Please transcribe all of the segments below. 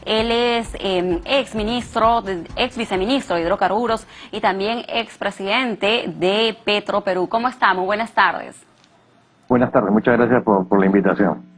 Él es ex viceministro de Hidrocarburos y también ex presidente de Petroperú. ¿Cómo está? Muy buenas tardes. Buenas tardes, muchas gracias por la invitación.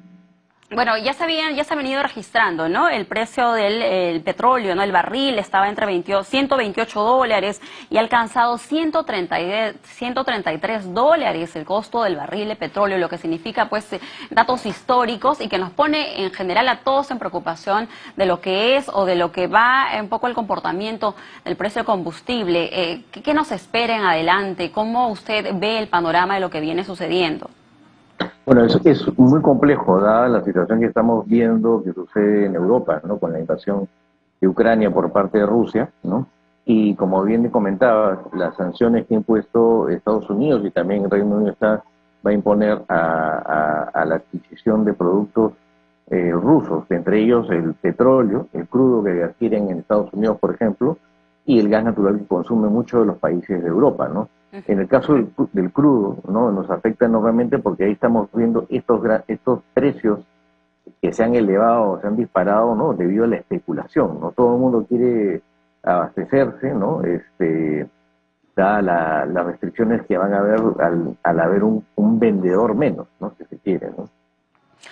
Bueno, ya se ha venido registrando, ¿no? El precio del petróleo, ¿no? El barril estaba entre 128 dólares y ha alcanzado 133 dólares el costo del barril de petróleo, lo que significa, pues, datos históricos y que nos pone en general a todos en preocupación de lo que es o de lo que va un poco el comportamiento del precio del combustible. ¿Qué nos espera en adelante? ¿Cómo usted ve el panorama de lo que viene sucediendo? Bueno, es muy complejo, dada la situación que estamos viendo que sucede en Europa, ¿no? Con la invasión de Ucrania por parte de Rusia, ¿no? Y como bien te comentaba, las sanciones que ha impuesto Estados Unidos y también el Reino Unido va a imponer a la adquisición de productos rusos, entre ellos el petróleo, el crudo que adquieren en Estados Unidos, por ejemplo, y el gas natural que consumen muchos de los países de Europa, ¿no? En el caso del crudo, ¿no? Nos afecta enormemente porque ahí estamos viendo estos precios que se han elevado, se han disparado, ¿no? Debido a la especulación, ¿no? Todo el mundo quiere abastecerse, ¿no? Dadas las restricciones que van a haber al haber un vendedor menos, ¿no? Si se quiere, ¿no?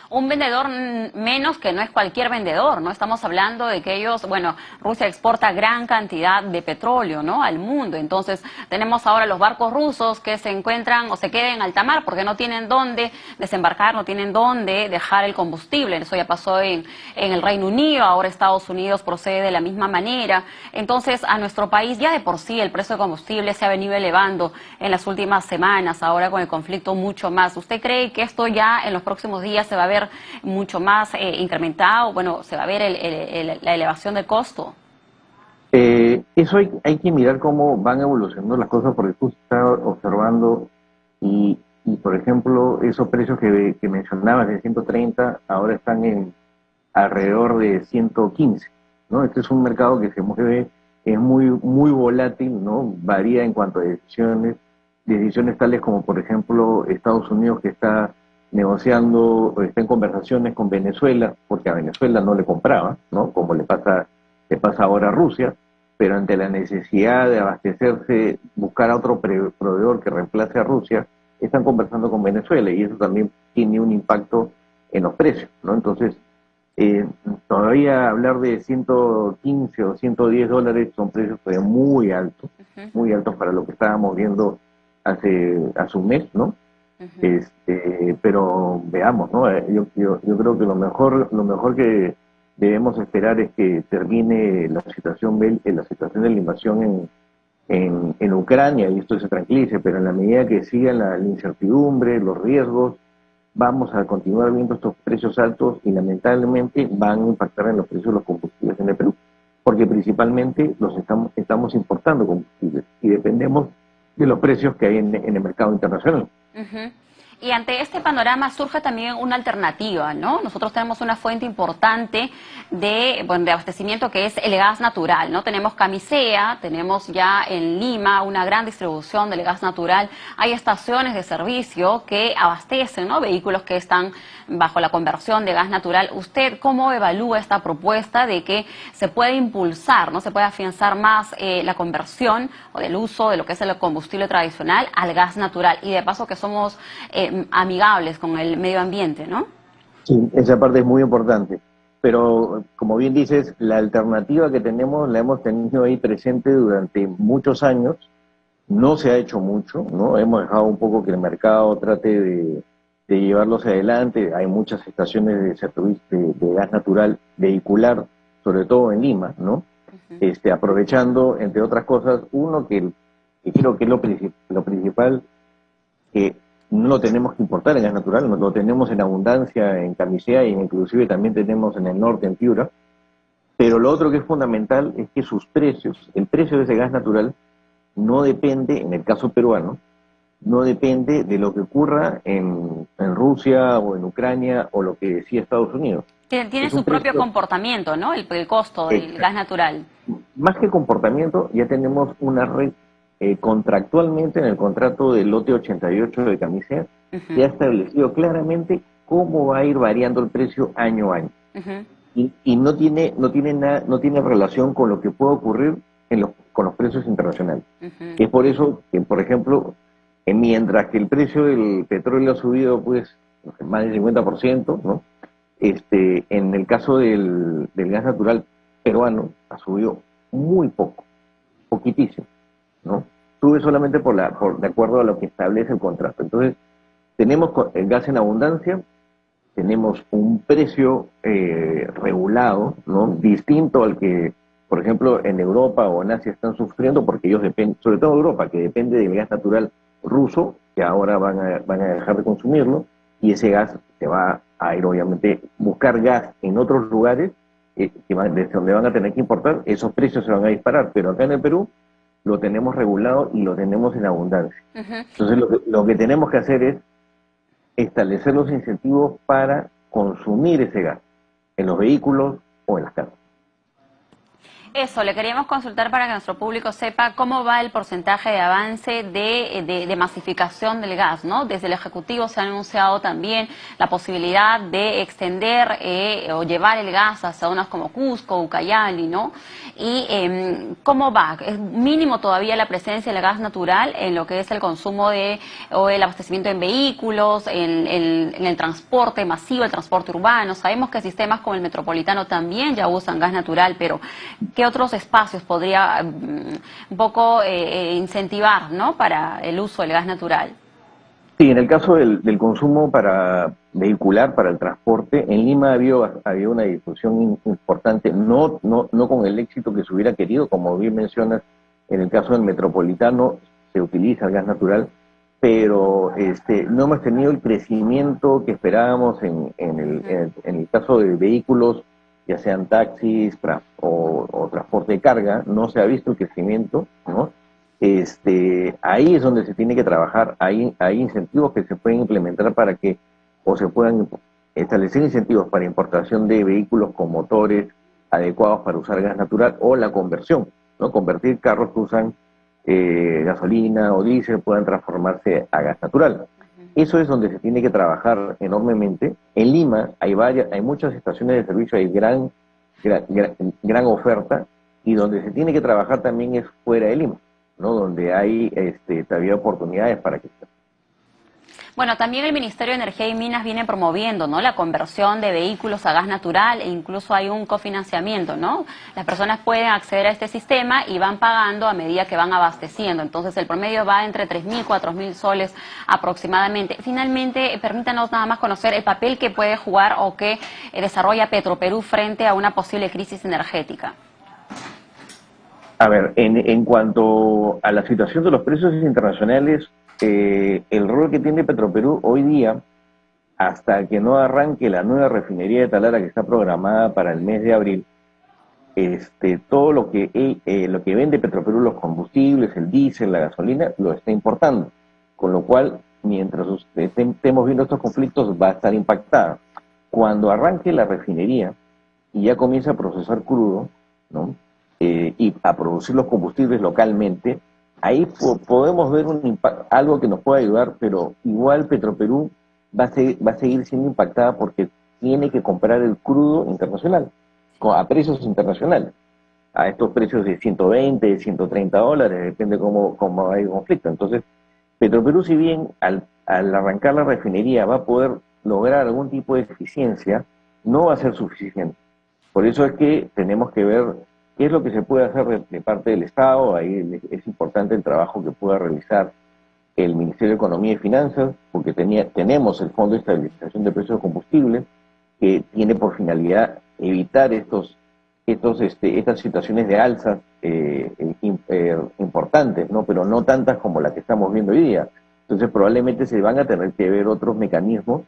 Un vendedor menos que no es cualquier vendedor, ¿no? Estamos hablando de que ellos, bueno, Rusia exporta gran cantidad de petróleo, ¿no? Al mundo. Entonces, tenemos ahora los barcos rusos que se encuentran o se quedan en alta mar porque no tienen dónde desembarcar, no tienen dónde dejar el combustible. Eso ya pasó en el Reino Unido, ahora Estados Unidos procede de la misma manera. Entonces, a nuestro país ya de por sí el precio de combustible se ha venido elevando en las últimas semanas, ahora con el conflicto mucho más. ¿Usted cree que esto ya en los próximos días se va a ver mucho más incrementado? Bueno, se va a ver la elevación del costo. Eso hay que mirar cómo van evolucionando las cosas porque tú estás observando por ejemplo, esos precios que mencionabas de 130 ahora están en alrededor de 115, ¿no? Este es un mercado que se mueve, es muy volátil, ¿no? Varía en cuanto a decisiones tales como, por ejemplo, Estados Unidos que está negociando, está en conversaciones con Venezuela, porque a Venezuela no le compraba, ¿no? Como le pasa ahora a Rusia, pero ante la necesidad de abastecerse, buscar a otro proveedor que reemplace a Rusia, están conversando con Venezuela y eso también tiene un impacto en los precios, ¿no? Entonces, todavía hablar de 115 o 110 dólares son precios todavía muy altos para lo que estábamos viendo hace un mes, ¿no? Pero veamos, ¿no? Yo creo que lo mejor que debemos esperar es que termine la situación de la invasión en Ucrania y esto se tranquilice, pero en la medida que siga la incertidumbre, los riesgos, vamos a continuar viendo estos precios altos y lamentablemente van a impactar en los precios de los combustibles en el Perú, porque principalmente estamos importando combustibles y dependemos de los precios que hay en el mercado internacional. Y ante este panorama surge también una alternativa, ¿no? Nosotros tenemos una fuente importante de abastecimiento que es el gas natural, ¿no? Tenemos Camisea, tenemos ya en Lima una gran distribución del gas natural. Hay estaciones de servicio que abastecen, ¿no? Vehículos que están bajo la conversión de gas natural. ¿Usted cómo evalúa esta propuesta de que se puede impulsar, ¿no? Se puede afianzar más la conversión o del uso de lo que es el combustible tradicional al gas natural? Y de paso que somos amigables con el medio ambiente, ¿no? Sí, esa parte es muy importante. Pero, como bien dices, la alternativa que tenemos la hemos tenido ahí presente durante muchos años. No se ha hecho mucho, ¿no? Hemos dejado un poco que el mercado trate de llevarlos adelante. Hay muchas estaciones de servicio de gas natural vehicular, sobre todo en Lima, ¿no? Aprovechando, entre otras cosas, que creo que es lo principal, que no lo tenemos que importar en gas natural, lo tenemos en abundancia en Camisea y inclusive también tenemos en el norte, en Piura, pero lo otro que es fundamental es que sus precios, el precio de ese gas natural, no depende, en el caso peruano, no depende de lo que ocurra en Rusia o en Ucrania o lo que decía Estados Unidos. Tiene su propio comportamiento, ¿no? El costo del gas natural. Más que comportamiento, ya tenemos una red contractualmente en el contrato del lote 88 de Camisea, que ha establecido claramente cómo va a ir variando el precio año a año. y no tiene relación con lo que puede ocurrir con los precios internacionales. Ujú. Es por eso que, por ejemplo, mientras que el precio del petróleo ha subido pues más del 50%, ¿no? En el caso del gas natural peruano ha subido muy poco, poquitísimo, ¿no? Sube solamente de acuerdo a lo que establece el contrato. Entonces, tenemos el gas en abundancia, tenemos un precio regulado, ¿no? Distinto al que, por ejemplo, en Europa o en Asia están sufriendo, porque ellos dependen, sobre todo Europa, que depende del gas natural ruso, que ahora van a dejar de consumirlo, y ese gas se va a ir, obviamente, buscar gas en otros lugares, desde donde van a tener que importar, esos precios se van a disparar, pero acá en el Perú lo tenemos regulado y lo tenemos en abundancia. Ujú. Entonces, lo que tenemos que hacer es establecer los incentivos para consumir ese gas en los vehículos o en las casas. Eso, le queríamos consultar para que nuestro público sepa cómo va el porcentaje de avance de masificación del gas, ¿no? Desde el Ejecutivo se ha anunciado también la posibilidad de extender o llevar el gas a zonas como Cusco, Ucayali, ¿no? Y ¿cómo va? ¿Es mínimo todavía la presencia del gas natural en lo que es el consumo o el abastecimiento en vehículos, en el transporte masivo, el transporte urbano? Sabemos que sistemas como el metropolitano también ya usan gas natural, pero ¿qué otros espacios podría un poco incentivar, ¿no?, para el uso del gas natural? Sí, en el caso del consumo para vehicular, para el transporte, en Lima había una discusión importante, no con el éxito que se hubiera querido, como bien mencionas, en el caso del metropolitano se utiliza el gas natural, pero no hemos tenido el crecimiento que esperábamos en el caso de vehículos, ya sean taxis o transporte de carga, no se ha visto el crecimiento, ¿no? Ahí es donde se tiene que trabajar, hay incentivos que se pueden implementar para que, o se puedan establecer incentivos para importación de vehículos con motores adecuados para usar gas natural o la conversión, ¿no? Convertir carros que usan gasolina o diésel puedan transformarse a gas natural. Eso es donde se tiene que trabajar enormemente. En Lima hay muchas estaciones de servicio, hay gran oferta, y donde se tiene que trabajar también es fuera de Lima, ¿no? Donde hay todavía oportunidades para que... Bueno, también el Ministerio de Energía y Minas viene promoviendo, ¿no?, la conversión de vehículos a gas natural, e incluso hay un cofinanciamiento, ¿no? Las personas pueden acceder a este sistema y van pagando a medida que van abasteciendo. Entonces, el promedio va entre 3.000, 4.000 soles aproximadamente. Finalmente, permítanos nada más conocer el papel que puede jugar o que desarrolla Petroperú frente a una posible crisis energética. A ver, en cuanto a la situación de los precios internacionales, el rol que tiene Petroperú hoy día, hasta que no arranque la nueva refinería de Talara que está programada para el mes de abril, todo lo que vende Petroperú, los combustibles, el diésel, la gasolina, lo está importando. Con lo cual, mientras estemos viendo estos conflictos, va a estar impactada. Cuando arranque la refinería y ya comienza a procesar crudo, ¿no?, y a producir los combustibles localmente, ahí podemos ver algo que nos pueda ayudar, pero igual Petroperú va a seguir siendo impactada porque tiene que comprar el crudo internacional, a precios internacionales, a estos precios de 120, 130 dólares, depende cómo hay el conflicto. Entonces, Petroperú, si bien al arrancar la refinería va a poder lograr algún tipo de eficiencia, no va a ser suficiente. Por eso es que tenemos que ver qué es lo que se puede hacer de parte del Estado. Ahí es importante el trabajo que pueda realizar el Ministerio de Economía y Finanzas, porque tenemos el Fondo de Estabilización de Precios de Combustible, que tiene por finalidad evitar estas situaciones de alzas importantes, ¿no? Pero no tantas como la que estamos viendo hoy día. Entonces probablemente se van a tener que ver otros mecanismos,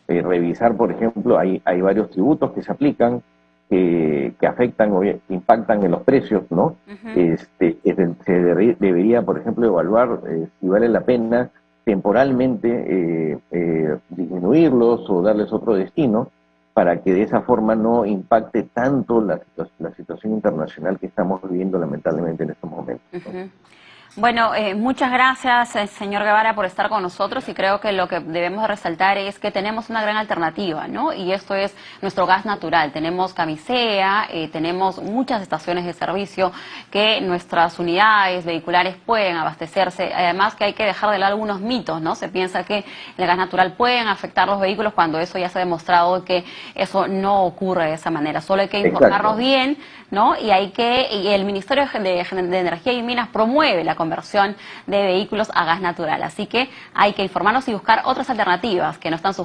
revisar, por ejemplo, hay varios tributos que se aplican, que afectan o que impactan en los precios, ¿no? Uh-huh. Debería, por ejemplo, evaluar si vale la pena temporalmente disminuirlos o darles otro destino, para que de esa forma no impacte tanto la situación internacional que estamos viviendo lamentablemente en estos momentos, ¿no? Uh-huh. Bueno, muchas gracias, señor Guevara, por estar con nosotros y creo que lo que debemos resaltar es que tenemos una gran alternativa, ¿no? Y esto es nuestro gas natural. Tenemos Camisea, tenemos muchas estaciones de servicio que nuestras unidades vehiculares pueden abastecerse. Además que hay que dejar de lado algunos mitos, ¿no? Se piensa que el gas natural puede afectar los vehículos cuando eso ya se ha demostrado que eso no ocurre de esa manera. Solo hay que informarnos bien, ¿no? Y el Ministerio de Energía y Minas promueve la conversión de vehículos a gas natural. Así que hay que informarnos y buscar otras alternativas que no están sujetas